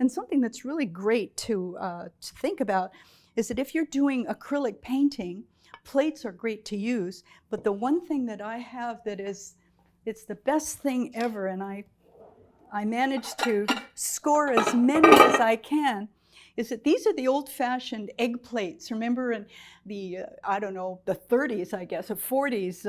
And something that's really great to think about is that if you're doing acrylic painting, plates are great to use, but the one thing that I have that is, it's the best thing ever, and I managed to score as many as I can, is that these are the old-fashioned egg plates. Remember in the, I don't know, the 30s, I guess, or 40s,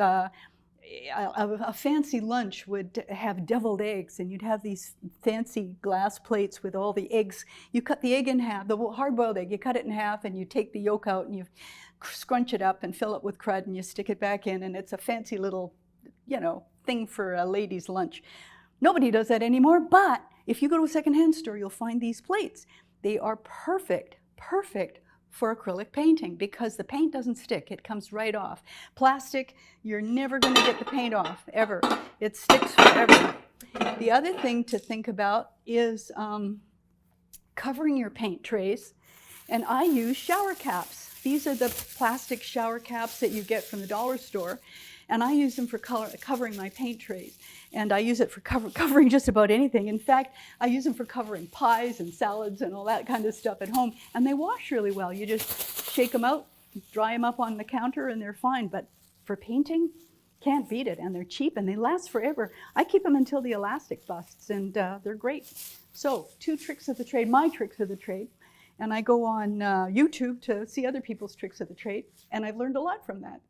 a fancy lunch would have deviled eggs, and you'd have these fancy glass plates with all the eggs. You cut the egg in half, the hard-boiled egg, you cut it in half, and you take the yolk out, and you scrunch it up and fill it with crud, and you stick it back in, and it's a fancy little, you know, thing for a lady's lunch. Nobody does that anymore, but if you go to a secondhand store, you'll find these plates. They are perfect, perfect for acrylic painting because the paint doesn't stick. It comes right off. Plastic, you're never going to get the paint off, ever. It sticks forever. The other thing to think about is covering your paint trays. And I use shower caps. These are the plastic shower caps that you get from the dollar store. And I use them for covering my paint trays. And I use it for covering just about anything. In fact, I use them for covering pies and salads and all that kind of stuff at home. And they wash really well. You just shake them out, dry them up on the counter, and they're fine. But for painting, can't beat it. And they're cheap, and they last forever. I keep them until the elastic busts, and they're great. So, 2 tricks of the trade, my tricks of the trade. And I go on YouTube to see other people's tricks of the trade. And I've learned a lot from that.